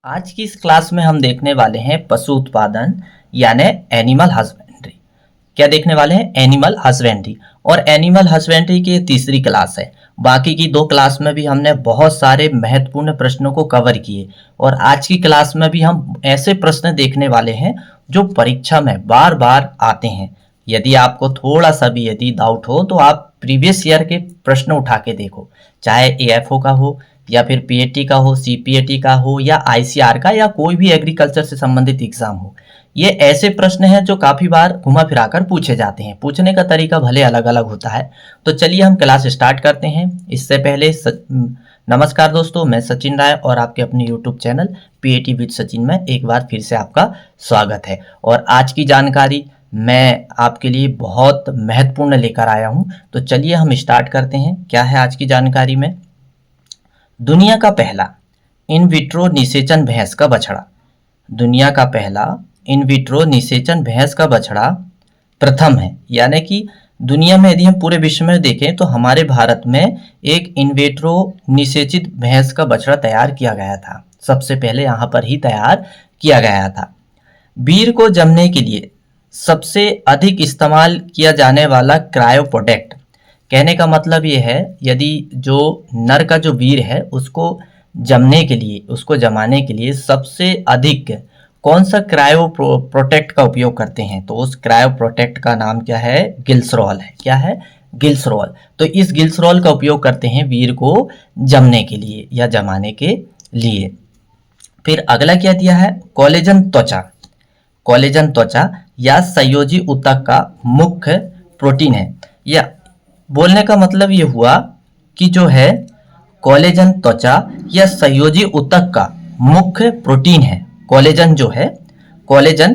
आज की इस क्लास में हम देखने वाले हैं पशु उत्पादन यानी एनिमल हस्बेंड्री। क्या देखने वाले हैं? Animal husbandry. और एनिमल हस्बेंड्री की तीसरी क्लास है। बाकी की दो क्लास में भी हमने बहुत सारे महत्वपूर्ण प्रश्नों को कवर किए और आज की क्लास में भी हम ऐसे प्रश्न देखने वाले हैं जो परीक्षा में बार बार आते हैं। यदि आपको थोड़ा सा भी यदि डाउट हो तो आप प्रीवियस ईयर के प्रश्न उठा के देखो, चाहे एएफओ का हो या फिर पीएटी का हो, सीपीएटी का हो या आईसीआर का या कोई भी एग्रीकल्चर से संबंधित एग्जाम हो। ये ऐसे प्रश्न हैं जो काफी बार घुमा फिरा कर पूछे जाते हैं। पूछने का तरीका भले अलग अलग होता है। तो चलिए हम क्लास स्टार्ट करते हैं। इससे पहले नमस्कार दोस्तों, मैं सचिन राय और आपके अपने YouTube channel PAT with Sachin में एक बार फिर से आपका स्वागत है। और आज की जानकारी मैं आपके लिए बहुत महत्वपूर्ण लेकर आया हूं। तो चलिए हम स्टार्ट करते हैं। क्या है आज की जानकारी में? दुनिया का पहला इन विट्रो निषेचन भैंस का बछड़ा। दुनिया का पहला इन विट्रो निषेचन भैंस का बछड़ा प्रथम है। यानी कि दुनिया में यदि हम पूरे विश्व में देखें तो हमारे भारत में एक इन विट्रो निषेचित भैंस का बछड़ा तैयार किया गया था। सबसे पहले यहाँ पर ही तैयार किया गया था। वीर को जमने के लिए सबसे अधिक इस्तेमाल किया जाने वाला क्रायो प्रोडक्ट। कहने का मतलब ये है, यदि जो नर का जो वीर है उसको जमने के लिए, उसको जमाने के लिए सबसे अधिक कौन सा क्रायो प्रोटेक्ट का उपयोग करते हैं, तो उस क्रायो प्रोटेक्ट का नाम क्या है? गिल्सरॉल है। क्या है? गिल्सरॉल। तो इस गिल्सरॉल का उपयोग करते हैं वीर को जमने के लिए या जमाने के लिए। फिर अगला क्या दिया है? कोलेजन त्वचा। कोलेजन त्वचा या संयोजी ऊतक का मुख्य प्रोटीन है। या बोलने का मतलब ये हुआ कि जो है कोलेजन त्वचा या संयोजी ऊतक का मुख्य प्रोटीन है। कोलेजन जो है, कोलेजन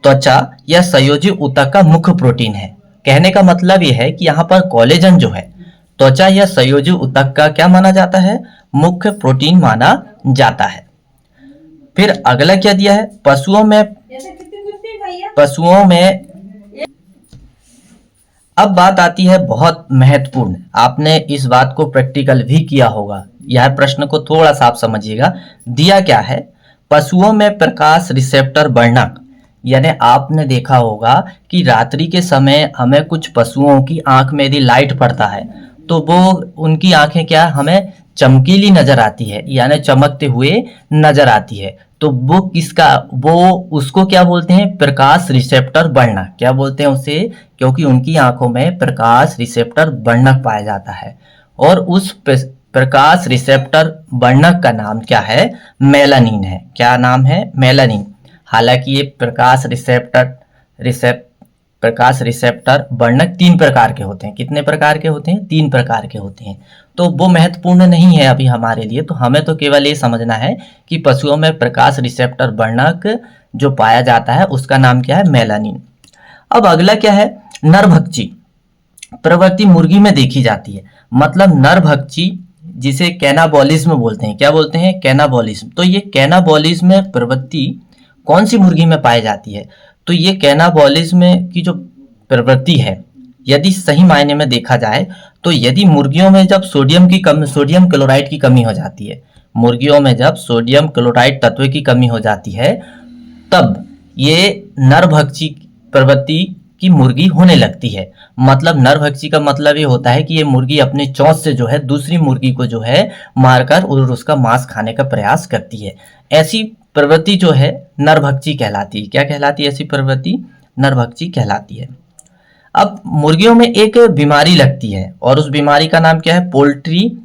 त्वचा या संयोजी ऊतक का मुख्य प्रोटीन है। कहने का मतलब ये है कि यहाँ पर कोलेजन जो है त्वचा या संयोजी ऊतक का क्या माना जाता है? मुख्य प्रोटीन माना जाता है। फिर अगला क्या दिया है? पशुओं में अब बात आती है बहुत महत्वपूर्ण। आपने इस बात को प्रैक्टिकल भी किया होगा। यह प्रश्न को थोड़ा सा आप समझिएगा। दिया क्या है? पशुओं में प्रकाश रिसेप्टर वर्णक। यानी आपने देखा होगा कि रात्रि के समय हमें कुछ पशुओं की आंख में यदि लाइट पड़ता है तो वो उनकी आंखें क्या हमें चमकीली नजर आती है, यानी चमकते हुए नजर आती है। तो वो किसका, वो उसको क्या बोलते हैं? प्रकाश रिसेप्टर वर्णक। क्या बोलते हैं उसे? क्योंकि उनकी आंखों में प्रकाश रिसेप्टर वर्णक पाया जाता है और उस प्रकाश रिसेप्टर वर्णक का नाम क्या है? मेलानिन है। क्या नाम है? मेलानिन। हालांकि ये प्रकाश रिसेप्टर वर्णक 3 प्रकार के होते हैं। कितने प्रकार के होते हैं? 3 प्रकार के होते हैं। तो वो महत्वपूर्ण नहीं है अभी हमारे लिए। तो हमें तो केवल ये समझना है कि पशुओं में प्रकाश रिसेप्टर वर्णक जो पाया जाता है उसका नाम क्या है? मेलानिन। अब अगला क्या है? नरभक्षी प्रवृत्ति मुर्गी में देखी जाती है। मतलब नरभक्षी जिसे कैनाबोलिज्म बोलते हैं। क्या बोलते हैं? कैनाबोलिज्म। तो ये कैनाबोलिज्म प्रवृत्ति कौन सी मुर्गी में पाई जाती है? तो ये कैनाबोलिज्म की जो प्रवृत्ति है, यदि सही मायने में देखा जाए तो यदि मुर्गियों में जब सोडियम क्लोराइड की कमी हो जाती है, मुर्गियों में जब सोडियम क्लोराइड तत्व की कमी हो जाती है तब ये नरभक्षी प्रवृत्ति की मुर्गी होने लगती है। मतलब नरभक्षी का मतलब ये होता है कि ये मुर्गी अपने चोंच से जो है दूसरी मुर्गी को जो है मारकर और उसका मांस खाने का प्रयास करती है। ऐसी प्रवृत्ति जो है नरभक्षी कहलाती है। क्या कहलाती है ऐसी प्रवृत्ति? नरभक्षी कहलाती है। अब मुर्गियों में एक बीमारी लगती है और उस बीमारी का नाम क्या है? पोल्ट्री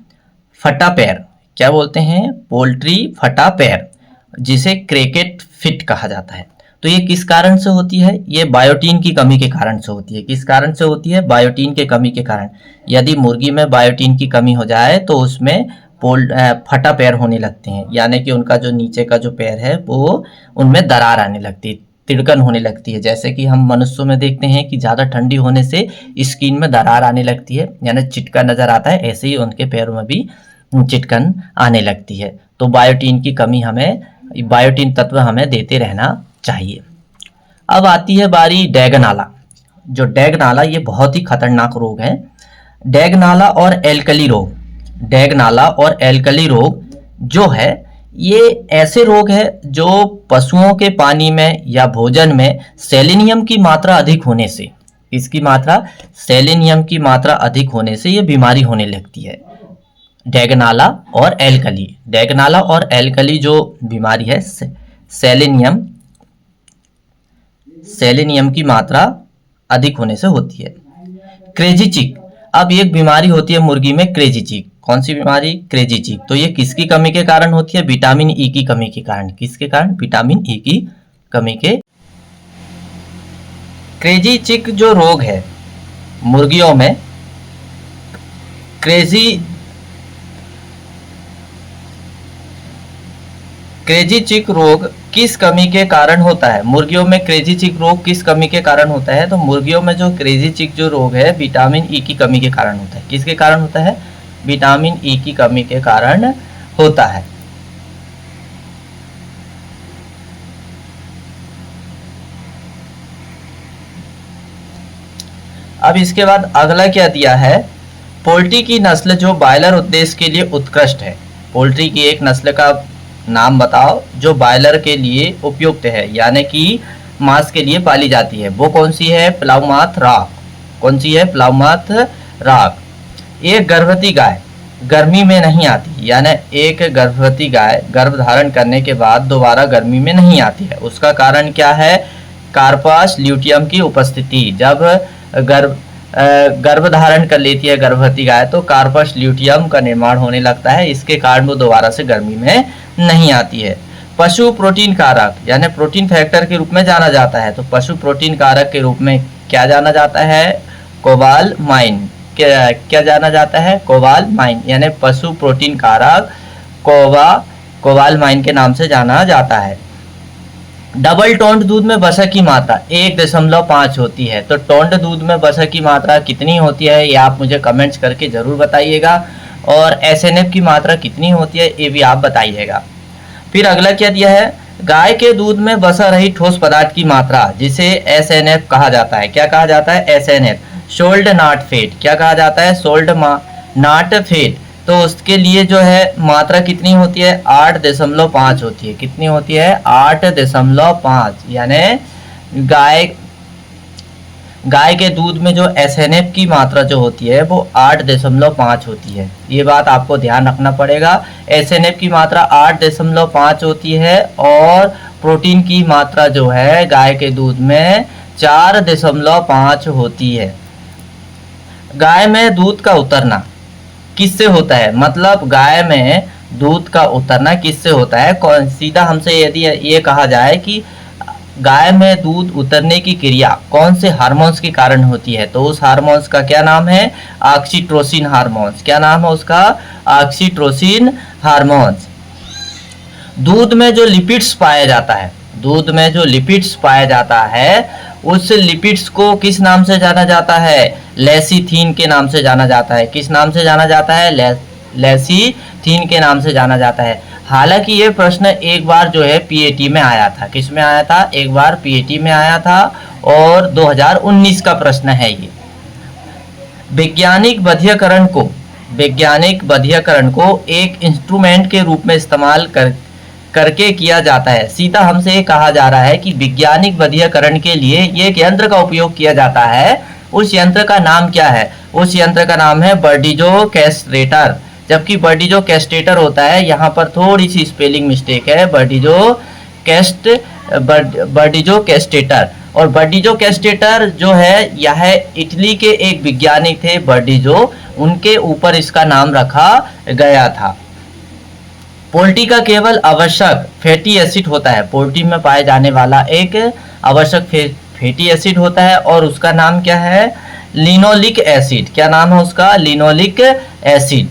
फटा पैर। क्या बोलते हैं? पोल्ट्री फटा पैर, जिसे क्रिकेट फिट कहा जाता है। तो ये किस कारण से होती है? ये बायोटीन की कमी के कारण से होती है। किस कारण से होती है? बायोटीन के कमी के कारण। यदि मुर्गी में बायोटीन की कमी हो जाए तो उसमें फटा पैर होने लगते हैं, यानी कि उनका जो नीचे का जो पैर है वो उनमें दरार आने लगती है, तिड़कन होने लगती है। जैसे कि हम मनुष्यों में देखते हैं कि ज़्यादा ठंडी होने से स्किन में दरार आने लगती है, यानी चिटका नजर आता है। ऐसे ही उनके पैरों में भी चिटकन आने लगती है। तो बायोटीन की कमी हमें, बायोटीन तत्व हमें देते रहना चाहिए। अब आती है बारी डैगनाला। जो डैगनाला ये बहुत ही खतरनाक रोग है। डैगनाला और एल्कली रोग, डैगनाला और एल्कली रोग जो है ये ऐसे रोग है जो पशुओं के पानी में या भोजन में सेलेनियम की मात्रा अधिक होने से, इसकी मात्रा सेलेनियम की मात्रा अधिक होने से ये बीमारी होने लगती है। डैगनाला और एल्कली, डैगनाला और एल्कली जो बीमारी है सेलेनियम की मात्रा अधिक होने से होती है। क्रेजी चिक, अब एक बीमारी होती है मुर्गी में क्रेजी चिक। कौन सी बीमारी? क्रेजी चिक। तो ये किसकी कमी के कारण होती है? विटामिन ई की कमी के कारण। किसके कारण? विटामिन ई की कमी के। क्रेजी चिक जो रोग है मुर्गियों में, क्रेजी चिक रोग किस कमी के कारण होता है? मुर्गियों में क्रेजी चिक रोग किस कमी के कारण होता है? तो मुर्गियों में जो क्रेजी चिक जो रोग है विटामिन ई की कमी के कारण होता है। किसके कारण होता है? विटामिन ई की कमी के कारण होता है। अब इसके बाद अगला क्या दिया है? पोल्ट्री की नस्ल जो बॉयलर उद्देश्य के लिए उत्कृष्ट है। पोल्ट्री की एक नस्ल का नाम बताओ जो बॉयलर के लिए उपयुक्त है, यानी कि मांस के लिए पाली जाती है। वो कौन सी है? प्लाउमाथ रॉक। कौन सी है? प्लाउमाथ रॉक। एक गर्भवती गाय गर्मी में नहीं आती, यानी एक गर्भवती गाय गर्भ धारण करने के बाद दोबारा गर्मी में नहीं आती है, उसका कारण क्या है? कार्पस ल्यूटियम की उपस्थिति। जब गर्भ धारण कर लेती है गर्भवती गाय तो कार्पस ल्यूटियम का निर्माण होने लगता है, इसके कारण वो दोबारा से गर्मी में नहीं आती है। पशु प्रोटीन कारक यानी प्रोटीन फैक्टर के रूप में जाना जाता है। तो पशु प्रोटीन कारक के रूप में क्या जाना जाता है? कोबालमाइन। क्या जाना जाता है? कोबालमाइन, यानी पशु प्रोटीन कारक कोबालमाइन के नाम से जाना जाता है। डबल टोंड दूध में वसा की मात्रा 1.5 होती है। तो टोंड दूध में वसा की मात्रा कितनी होती है ये आप मुझे कमेंट्स करके जरूर बताइएगा, और एसएनएफ की मात्रा कितनी होती है ये भी आप बताइएगा। फिर अगला क्या दिया है? गाय के दूध में वसा रही ठोस पदार्थ की मात्रा, जिसे एसएनएफ कहा जाता है। क्या कहा जाता है? SNF, solid not fat. क्या कहा जाता है? Solid not fat. तो उसके लिए जो है मात्रा कितनी होती है? 8.5 होती है। कितनी होती है? 8.5, यानी गाय के दूध में जो एसएनएफ की मात्रा जो होती है वो 8.5 होती है। ये बात आपको ध्यान रखना पड़ेगा। एसएनएफ की मात्रा 8.5 होती है और प्रोटीन की मात्रा जो है गाय के दूध में 4.5 होती है। गाय में दूध का उतरना किससे होता है? मतलब गाय में दूध का उतरना किससे होता है? कौन सीधा हमसे यदि ये कहा जाए कि गाय में दूध उतरने की क्रिया कौन से हार्मोन्स के कारण होती है, तो उस हार्मोन्स का क्या नाम है? Oxytocin hormones. क्या नाम है उसका? Oxytocin hormones. दूध में जो लिपिड्स पाया जाता है, दूध में जो लिपिड्स पाया जाता है उस लिपिड्स को किस नाम से जाना जाता है? लेसिथीन के नाम से जाना जाता है। किस नाम से जाना जाता है? लेसिथीन के नाम से जाना जाता है। हालांकि ये प्रश्न एक बार जो है पीएटी में आया था। किस में आया था? एक बार पीएटी में आया था और 2019 का प्रश्न है ये। वैज्ञानिक बधियाकरण को एक इंस्ट्रूमेंट के रूप में इस्तेमाल करके किया जाता है। सीधा हमसे ये कहा जा रहा है कि वैज्ञानिक बधियाकरण के लिए ये एक यंत्र का उपयोग किया जाता है। उस यंत्र का नाम क्या है? उस यंत्र का नाम है बर्डिजो कैस्ट्रेटर। जबकि बर्डिजो कैस्ट्रेटर होता है, यहाँ पर थोड़ी सी स्पेलिंग मिस्टेक है, बर्डिजो कैस्ट्रेटर। और बर्डिजो कैस्ट्रेटर जो है यह इटली के एक वैज्ञानिक थे बर्डिजो, उनके ऊपर इसका नाम रखा गया था। पोल्ट्री का केवल आवश्यक फैटी एसिड होता है। पोल्ट्री में पाए जाने वाला एक आवश्यक फैटी एसिड होता है और उसका नाम क्या है? Linoleic acid. क्या नाम है उसका? Linoleic acid.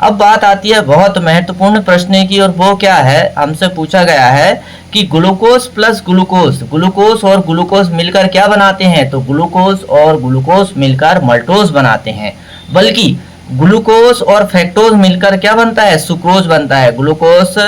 अब बात आती है बहुत महत्वपूर्ण प्रश्न की, और वो क्या है? हमसे पूछा गया है कि ग्लूकोज प्लस ग्लूकोज और ग्लूकोज मिलकर क्या बनाते हैं? तो ग्लूकोज और ग्लूकोज मिलकर मल्टोज बनाते हैं। बल्कि ग्लूकोज और फ्रैक्टोज मिलकर क्या बनता है? सुक्रोज बनता है। ग्लूकोज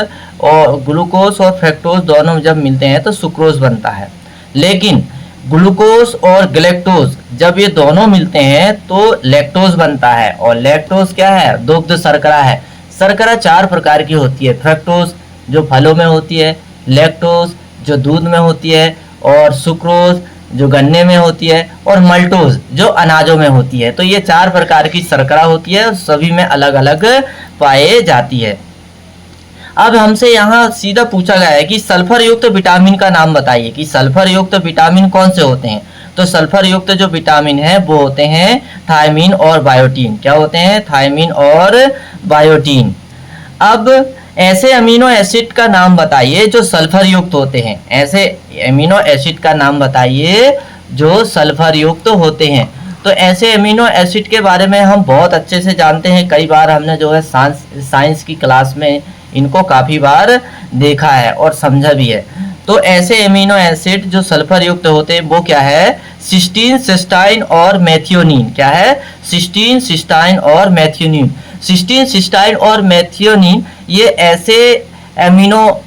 और फ्रैक्टोज दोनों जब मिलते हैं तो सुक्रोज बनता है। लेकिन ग्लूकोज और गैलेक्टोज जब ये दोनों मिलते हैं तो लैक्टोज बनता है। और लैक्टोज क्या है? दुग्ध शर्करा है। शर्करा 4 प्रकार की होती है, फ्रक्टोज, जो फलों में होती है, लैक्टोज जो दूध में होती है, और सुक्रोज जो गन्ने में होती है, और मल्टोज जो अनाजों में होती है। तो ये 4 प्रकार की शर्करा होती है और सभी में अलग अलग पाए जाती है। अब हमसे यहाँ सीधा पूछा गया है कि सल्फर युक्त विटामिन का नाम बताइए, कि सल्फर युक्त विटामिन कौन से होते हैं। तो सल्फर युक्त जो विटामिन है वो होते हैं थायमीन और बायोटीन। क्या होते हैं? थायमीन और बायोटीन। अब ऐसे अमीनो एसिड का नाम बताइए जो सल्फर युक्त होते हैं। ऐसे अमीनो एसिड का नाम बताइए जो सल्फर युक्त होते हैं। तो ऐसे अमीनो एसिड के बारे में हम बहुत अच्छे से जानते हैं, कई बार हमने जो है साइंस की क्लास में इनको काफ़ी बार देखा है और समझा भी है। तो ऐसे अमीनो एसिड जो सल्फर युक्त होते हैं वो क्या है? सिस्टीन, सिस्टाइन और मेथियोनिन। क्या है? सिस्टीन, सिस्टाइन और मेथियोनिन। सिस्टीन, सिस्टाइन और मेथियोनिन ये ऐसे अमीनो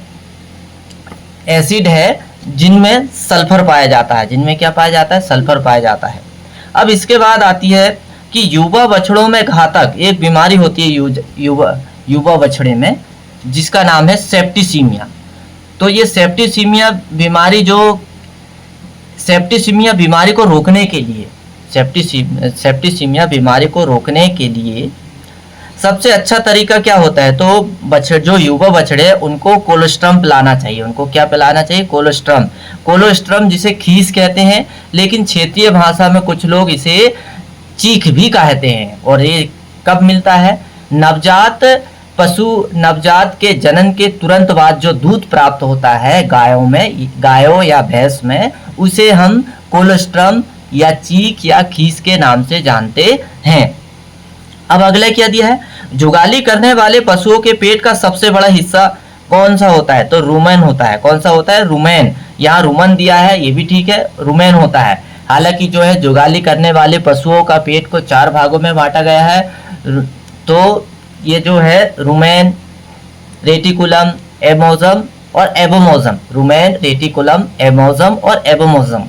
एसिड है जिनमें सल्फर पाया जाता है। जिनमें क्या पाया जाता है? सल्फर पाया जाता है। अब इसके बाद आती है कि युवा बछड़ों में घातक एक बीमारी होती है युवा बछड़े में, जिसका नाम है सेप्टिसीमिया। तो ये सेप्टिसीमिया बीमारी को रोकने के लिए, सेप्टिसीमिया बीमारी को रोकने के लिए सबसे अच्छा तरीका क्या होता है? तो जो युवा बछड़े हैं उनको कोलोस्ट्रम पिलाना चाहिए। उनको क्या पिलाना चाहिए? कोलोस्ट्रम। कोलोस्ट्रम जिसे खीस कहते हैं, लेकिन क्षेत्रीय भाषा में कुछ लोग इसे चीख भी कहते हैं। और ये कब मिलता है? नवजात के जनन के तुरंत बाद जो दूध प्राप्त होता है गायों या भैंस में, उसे हम कोलोस्ट्रम या चीख या खीस के नाम से जानते हैं। अब अगला क्या दिया है? जुगाली करने वाले पशुओं के पेट का सबसे बड़ा हिस्सा कौन सा होता है? तो रुमेन होता है। कौन सा होता है? रुमेन। यहाँ रुमन दिया है, ये भी ठीक है, रुमेन होता है। हालांकि जो है जुगाली करने वाले पशुओं का पेट को 4 भागों में बांटा गया है। तो ये जो है रुमेन, रेटिकुलम, एमोजम और एबोमोजम। रुमेन, रेटिकुलम, एमोजम और एबोमोजम।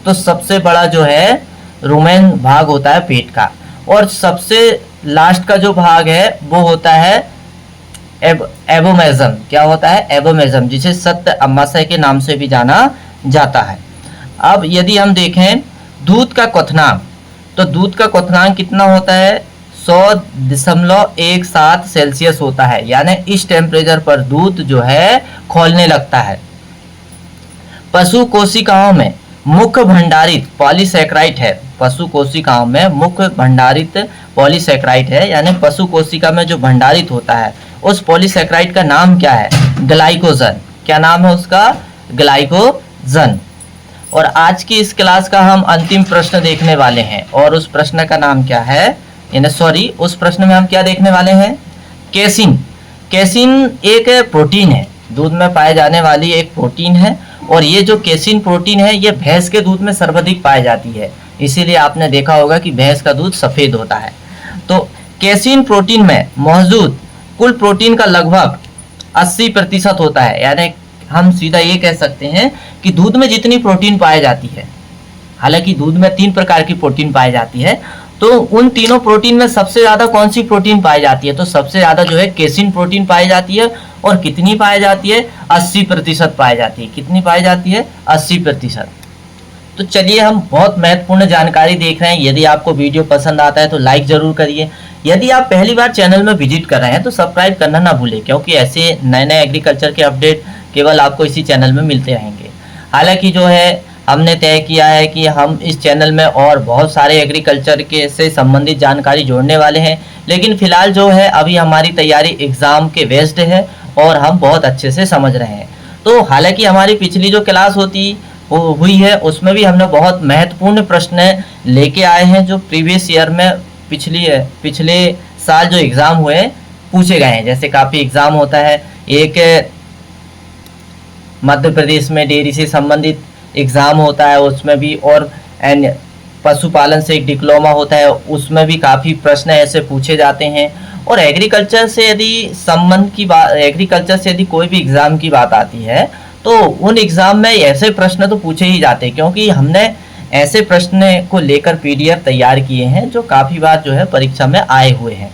तो सबसे बड़ा जो है रुमेन भाग होता है पेट का, और सबसे लास्ट का जो भाग है वो होता है एबोमेजम। क्या होता है? एबोमेजम, जिसे सत्य अमाशय के नाम से भी जाना जाता है। अब यदि हम देखें दूध का क्वथनांक, तो दूध का क्वथनांक कितना होता है? 100.17 सेल्सियस होता है। यानी इस टेम्परेचर पर दूध जो है खौलने लगता है। पशु कोशिकाओं में मुख्य भंडारित पॉलीसैकेराइड है। पशु कोशिकाओं में मुख्य भंडारित पॉलीसैकेराइड है, यानी पशु कोशिका में जो भंडारित होता है उस पॉलीसैकेराइड का नाम क्या है? ग्लाइकोजन। क्या नाम है उसका? ग्लाइकोजन। और आज की इस क्लास का हम अंतिम प्रश्न देखने वाले हैं, और उस प्रश्न का नाम क्या है? उस प्रश्न में हम क्या देखने वाले हैं? केसिन। केसिन एक प्रोटीन है, दूध में पाए जाने वाली एक प्रोटीन है, और ये जो केसिन प्रोटीन है ये भैंस के दूध में सर्वाधिक पाई जाती है। इसीलिए आपने देखा होगा कि भैंस का दूध सफ़ेद होता है। तो केसिन प्रोटीन में मौजूद कुल प्रोटीन का लगभग 80% होता है। यानी हम सीधा ये कह सकते हैं कि दूध में जितनी प्रोटीन पाई जाती है, हालांकि दूध में 3 प्रकार की प्रोटीन पाई जाती है, तो उन तीनों प्रोटीन में सबसे ज़्यादा कौन सी प्रोटीन पाई जाती है? तो सबसे ज़्यादा जो है केसिन प्रोटीन पाई जाती है। और कितनी पाई जाती है? 80% पाई जाती है। कितनी पाई जाती है? 80%। तो चलिए, हम बहुत महत्वपूर्ण जानकारी देख रहे हैं। यदि आपको वीडियो पसंद आता है तो लाइक ज़रूर करिए। यदि आप पहली बार चैनल में विजिट कर रहे हैं तो सब्सक्राइब करना ना भूलें, क्योंकि ऐसे नए नए एग्रीकल्चर के अपडेट केवल आपको इसी चैनल में मिलते रहेंगे। हालांकि जो है हमने तय किया है कि हम इस चैनल में और बहुत सारे एग्रीकल्चर के से संबंधित जानकारी जोड़ने वाले हैं, लेकिन फिलहाल जो है अभी हमारी तैयारी एग्ज़ाम के बेस्ड है और हम बहुत अच्छे से समझ रहे हैं। तो हालांकि हमारी पिछली जो क्लास हुई है उसमें भी हमने बहुत महत्वपूर्ण प्रश्न लेके आए हैं, जो प्रीवियस ईयर में पिछले साल जो एग्ज़ाम हुए पूछे गए हैं। जैसे काफ़ी एग्ज़ाम होता है, एक मध्य प्रदेश में डेयरी से संबंधित एग्ज़ाम होता है उसमें भी, और पशुपालन से एक डिप्लोमा होता है उसमें भी काफ़ी प्रश्न ऐसे पूछे जाते हैं। और एग्रीकल्चर से यदि कोई भी एग्ज़ाम की बात आती है तो उन एग्ज़ाम में ऐसे प्रश्न तो पूछे ही जाते हैं, क्योंकि हमने ऐसे प्रश्न को लेकर PDF तैयार किए हैं जो काफ़ी बार जो है परीक्षा में आए हुए हैं।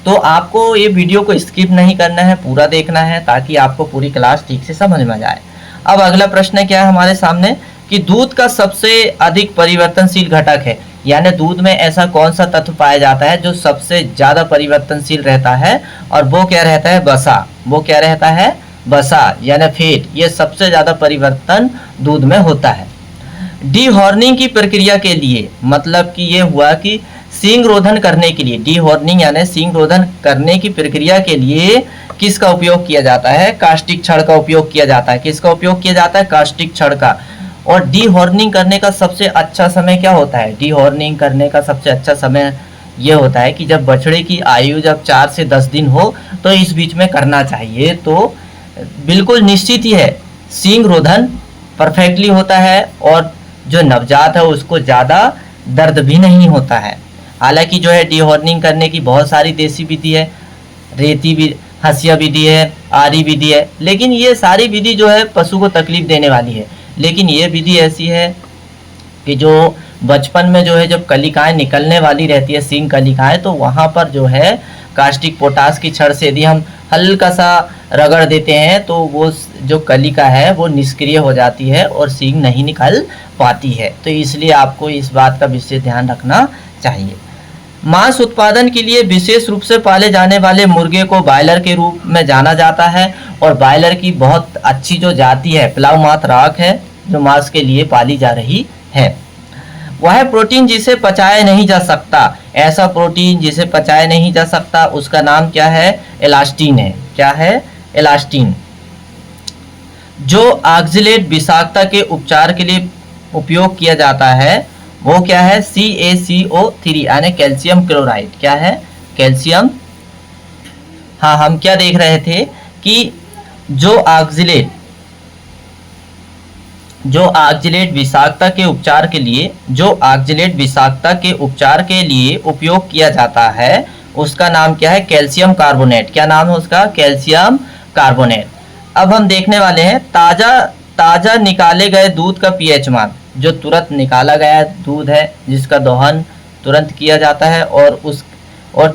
तो आपको ये वीडियो को स्किप नहीं करना है, पूरा देखना है ताकि आपको पूरी क्लास ठीक से समझ में जाए। अब अगला प्रश्न क्या है हमारे सामने कि दूध का सबसे अधिक परिवर्तनशील घटक है, यानी दूध में ऐसा कौन सा तत्व पाया जाता है जो सबसे ज्यादा परिवर्तनशील रहता है, और वो क्या रहता है? वसा। वो क्या रहता है? वसा यानी फैट। ये सबसे ज्यादा परिवर्तन दूध में होता है। डीहॉर्निंग की प्रक्रिया के लिए, मतलब कि ये हुआ कि सींग रोधन करने के लिए, डीहॉर्निंग यानी सींग रोधन करने की प्रक्रिया के लिए किसका उपयोग किया जाता है? कास्टिक छड़ का उपयोग किया जाता है। किसका उपयोग किया जाता है? कास्टिक छड़ का। और डीहॉर्निंग करने का सबसे अच्छा समय क्या होता है? डीहॉर्निंग करने का सबसे अच्छा समय ये होता है कि जब बछड़े की आयु जब 4 से 10 दिन हो, तो इस बीच में करना चाहिए। तो बिल्कुल निश्चित ही है, सींग रोधन परफेक्टली होता है और जो नवजात है उसको ज़्यादा दर्द भी नहीं होता है। हालांकि जो है डीहॉर्निंग करने की बहुत सारी देसी विधि है, रेती भी हंसिया विधि है, आरी विधि है, लेकिन ये सारी विधि जो है पशु को तकलीफ देने वाली है। लेकिन ये विधि ऐसी है कि जो बचपन में जो है जब कलिकाएं निकलने वाली रहती है, सींग कलिकाएं, तो वहाँ पर जो है कास्टिक पोटास की छड़ से यदि हम हल्का सा रगड़ देते हैं तो वो जो कलिका है वो निष्क्रिय हो जाती है और सींग नहीं निकल पाती है। तो इसलिए आपको इस बात का विशेष ध्यान रखना चाहिए। मांस उत्पादन के लिए विशेष रूप से पाले जाने वाले मुर्गे को बॉयलर के रूप में जाना जाता है, और बॉयलर की बहुत अच्छी जो जाति है प्लाउमाउथ रॉक है जो मांस के लिए पाली जा रही है। वह प्रोटीन जिसे पचाया नहीं जा सकता, ऐसा प्रोटीन जिसे पचाया नहीं जा सकता, उसका नाम क्या है? एलास्टिन है। क्या है? एलास्टिन। जो ऑक्जेलेट विषाक्तता के उपचार के लिए उपयोग किया जाता है वो क्या है? CaCO3 यानी कैल्शियम क्लोराइड। क्या है? कैल्शियम। हाँ, हम क्या देख रहे थे कि जो ऑक्जेलेट विषाक्तता के उपचार के लिए उपयोग किया जाता है उसका नाम क्या है? Calcium carbonate. क्या नाम है उसका? Calcium carbonate. अब हम देखने वाले हैं ताजा निकाले गए दूध का पीएच मान। जो तुरंत निकाला गया दूध है जिसका दोहन तुरंत किया जाता है और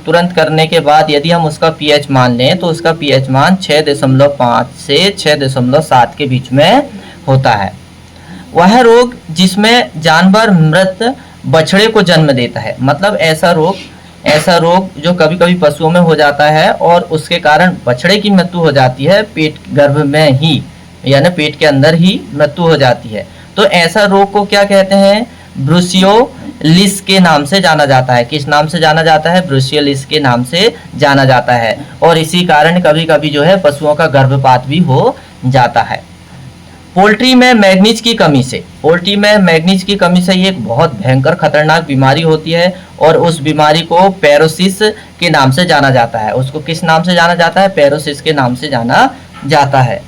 तुरंत करने के बाद यदि हम उसका पीएच मान लें तो उसका पीएच मान 6.5 से 6.7 के बीच में होता है। वह रोग जिसमें जानवर मृत बछड़े को जन्म देता है, मतलब ऐसा रोग जो कभी कभी पशुओं में हो जाता है और उसके कारण बछड़े की मृत्यु हो जाती है, पेट गर्भ में ही यानी पेट के अंदर ही मृत्यु हो जाती है। तो ऐसा रोग को क्या कहते हैं? ब्रुसियोलिस के नाम से जाना जाता है। किस नाम से जाना जाता है? ब्रुसियोलिस के नाम से जाना जाता है। और इसी कारण कभी कभी जो है पशुओं का गर्भपात भी हो जाता है। पोल्ट्री में मैग्नीज की कमी से ये एक बहुत भयंकर खतरनाक बीमारी होती है और उस बीमारी को पैरोसिस के नाम से जाना जाता है। उसको किस नाम से जाना जाता है? पैरोसिस के नाम से जाना जाता है।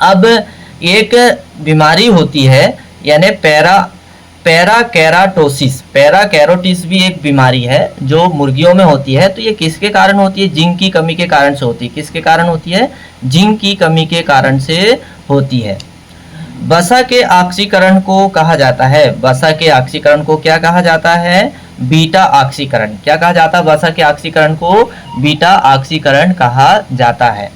अब एक बीमारी होती है यानी पैराकैरोटिस भी एक बीमारी है जो मुर्गियों में होती है। तो ये किसके कारण होती है? जिंक की कमी के कारण से होती है। किसके कारण होती है? जिंक की कमी के कारण से होती है। वसा के ऑक्सीकरण को कहा जाता है। वसा के ऑक्सीकरण को क्या कहा जाता है? बीटा ऑक्सीकरण। क्या कहा जाता है? वसा के ऑक्सीकरण को बीटा ऑक्सीकरण कहा जाता है।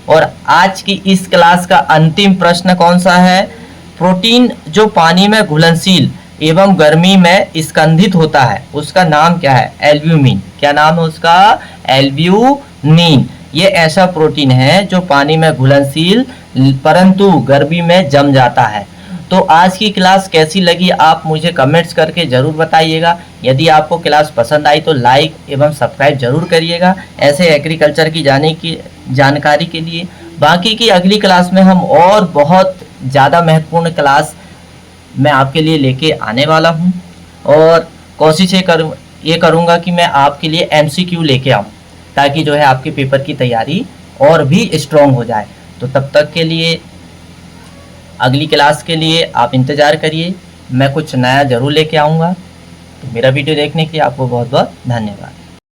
और आज की इस क्लास का अंतिम प्रश्न कौन सा है? प्रोटीन जो पानी में घुलनशील एवं गर्मी में स्कंधित होता है उसका नाम क्या है? एल्ब्यूमिन। क्या नाम है उसका? एल्ब्यूमिन। ये ऐसा प्रोटीन है जो पानी में घुलनशील परंतु गर्मी में जम जाता है। तो आज की क्लास कैसी लगी आप मुझे कमेंट्स करके ज़रूर बताइएगा। यदि आपको क्लास पसंद आई तो लाइक एवं सब्सक्राइब जरूर करिएगा ऐसे एग्रीकल्चर की जानकारी के लिए। बाकी की अगली क्लास में हम और बहुत ज़्यादा महत्वपूर्ण क्लास मैं आपके लिए लेके आने वाला हूं और कोशिश ये करूंगा कि मैं आपके लिए MCQ लेके आऊं ताकि जो है आपके पेपर की तैयारी और भी स्ट्रॉन्ग हो जाए। तो तब तक के लिए अगली क्लास के लिए आप इंतज़ार करिए, मैं कुछ नया ज़रूर लेके आऊँगा। तो मेरा वीडियो देखने के लिए आपको बहुत बहुत धन्यवाद।